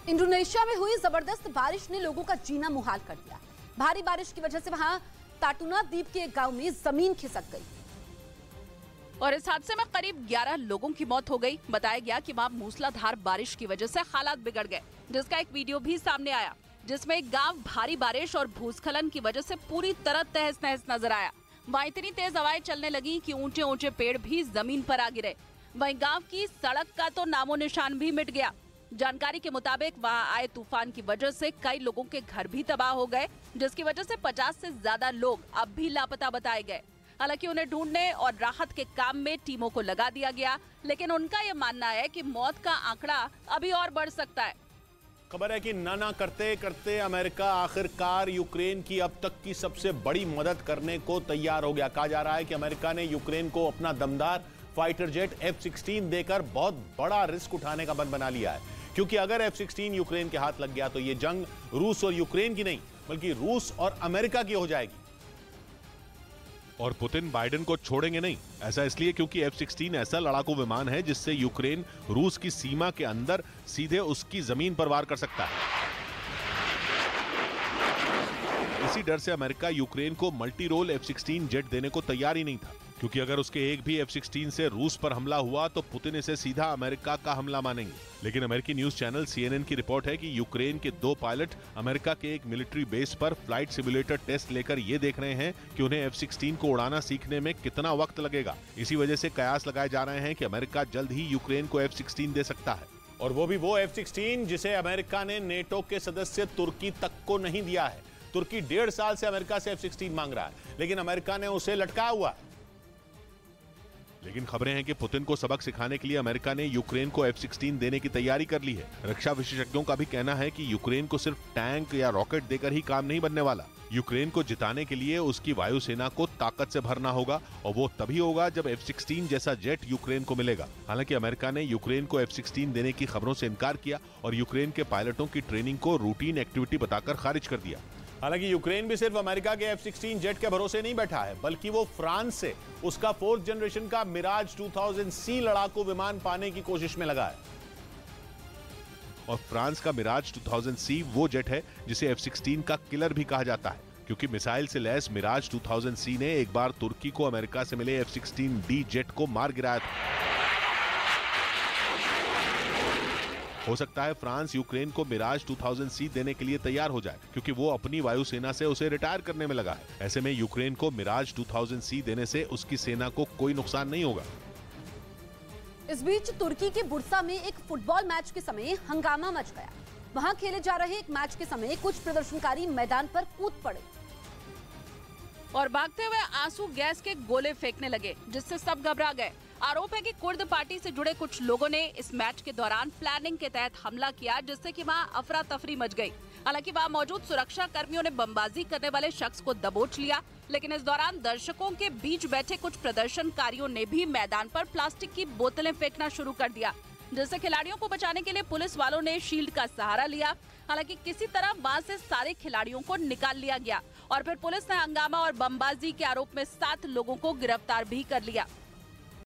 Indonesia में हुई जबरदस्त बारिश ने लोगों का जीना मुहाल कर दिया। भारी बारिश की वजह से वहां ताटुना द्वीप के एक गांव में जमीन खिसक गई और इस हादसे में करीब 11 लोगों की मौत हो गई। बताया गया कि वहां मूसलाधार बारिश की वजह से हालात बिगड़ गए, जिसका एक वीडियो भी सामने आया, जिसमें एक गांव भारी बारिश और भूस्खलन की वजह से पूरी तरह तहस नहस नजर आया। वहाँ इतनी तेज हवाएं चलने लगी कि ऊंचे ऊंचे पेड़ भी जमीन पर आ गिरे। वहीं गांव की सड़क का तो नामो निशान भी मिट गया। जानकारी के मुताबिक वहां आए तूफान की वजह से कई लोगों के घर भी तबाह हो गए, जिसकी वजह से 50 से ज्यादा लोग अब भी लापता बताए गए। हालांकि उन्हें ढूंढने और राहत के काम में टीमों को लगा दिया गया, लेकिन उनका ये मानना है कि मौत का आंकड़ा अभी और बढ़ सकता है। खबर है कि ना करते करते अमेरिका आखिरकार यूक्रेन की अब तक की सबसे बड़ी मदद करने को तैयार हो गया। कहा जा रहा है कि अमेरिका ने यूक्रेन को अपना दमदार फाइटर जेट F-16 देकर बहुत बड़ा रिस्क उठाने का मन बना लिया है, क्योंकि अगर F-16 यूक्रेन के हाथ लग गया तो ये जंग रूस और यूक्रेन की नहीं बल्कि रूस और अमेरिका की हो जाएगी। और पुतिन बाइडेन को छोड़ेंगे नहीं। ऐसा इसलिए क्योंकि F-16 ऐसा लड़ाकू विमान है जिससे यूक्रेन रूस की सीमा के अंदर सीधे उसकी जमीन पर वार कर सकता है। इसी डर से अमेरिका यूक्रेन को मल्टी रोल F-16 जेट देने को तैयार ही नहीं था, क्योंकि अगर उसके एक भी F-16 से रूस पर हमला हुआ तो पुतिन इसे सीधा अमेरिका का हमला मानेंगे। लेकिन अमेरिकी न्यूज चैनल CNN की रिपोर्ट है कि यूक्रेन के 2 पायलट अमेरिका के एक मिलिट्री बेस पर फ्लाइट सिमुलेटर टेस्ट लेकर ये देख रहे हैं कि उन्हें F-16 को उड़ाना सीखने में कितना वक्त लगेगा। इसी वजह से कयास लगाए जा रहे हैं कि अमेरिका जल्द ही यूक्रेन को F-16 दे सकता है, और वो भी वो F-16 जिसे अमेरिका ने नेटो के सदस्य तुर्की तक को नहीं दिया है। तुर्की 1.5 साल से अमेरिका से F-16 मांग रहा है, लेकिन अमेरिका ने उसे लटकाया हुआ है। लेकिन खबरें हैं कि पुतिन को सबक सिखाने के लिए अमेरिका ने यूक्रेन को F-16 देने की तैयारी कर ली है। रक्षा विशेषज्ञों का भी कहना है कि यूक्रेन को सिर्फ टैंक या रॉकेट देकर ही काम नहीं बनने वाला। यूक्रेन को जिताने के लिए उसकी वायुसेना को ताकत से भरना होगा, और वो तभी होगा जब F-16 जैसा जेट यूक्रेन को मिलेगा। हालांकि अमेरिका ने यूक्रेन को F-16 देने की खबरों से इनकार किया और यूक्रेन के पायलटों की ट्रेनिंग को रूटीन एक्टिविटी बताकर खारिज कर दिया। हालांकि यूक्रेन भी सिर्फ अमेरिका के F-16 जेट के भरोसे नहीं बैठा है, बल्कि वो फ्रांस से उसका 4th जनरेशन का मिराज 2000C लड़ाकू विमान पाने की कोशिश में लगा है। और फ्रांस का मिराज 2000C वो जेट है जिसे F-16 का किलर भी कहा जाता है, क्योंकि मिसाइल से लैस मिराज 2000C ने एक बार तुर्की को अमेरिका से मिले F-16D जेट को मार गिराया था। हो सकता है फ्रांस यूक्रेन को मिराज 2000C देने के लिए तैयार हो जाए, क्योंकि वो अपनी वायुसेना से उसे रिटायर करने में लगा है। ऐसे में यूक्रेन को मिराज 2000C देने से उसकी सेना को कोई नुकसान नहीं होगा। इस बीच तुर्की के बुर्सा में एक फुटबॉल मैच के समय हंगामा मच गया। वहां खेले जा रहे एक मैच के समय कुछ प्रदर्शनकारी मैदान पर कूद पड़े और भागते हुए आंसू गैस के गोले फेंकने लगे, जिससे सब घबरा गए। आरोप है कि कुर्द पार्टी से जुड़े कुछ लोगों ने इस मैच के दौरान प्लानिंग के तहत हमला किया, जिससे कि वहां अफरा तफरी मच गई। हालांकि वहां मौजूद सुरक्षा कर्मियों ने बमबाजी करने वाले शख्स को दबोच लिया, लेकिन इस दौरान दर्शकों के बीच बैठे कुछ प्रदर्शनकारियों ने भी मैदान पर प्लास्टिक की बोतलें फेंकना शुरू कर दिया, जिससे खिलाड़ियों को बचाने के लिए पुलिस वालों ने शील्ड का सहारा लिया। हालांकि किसी तरह वहां से सारे खिलाड़ियों को निकाल लिया गया और फिर पुलिस ने हंगामा और बमबाजी के आरोप में 7 लोगों को गिरफ्तार भी कर लिया।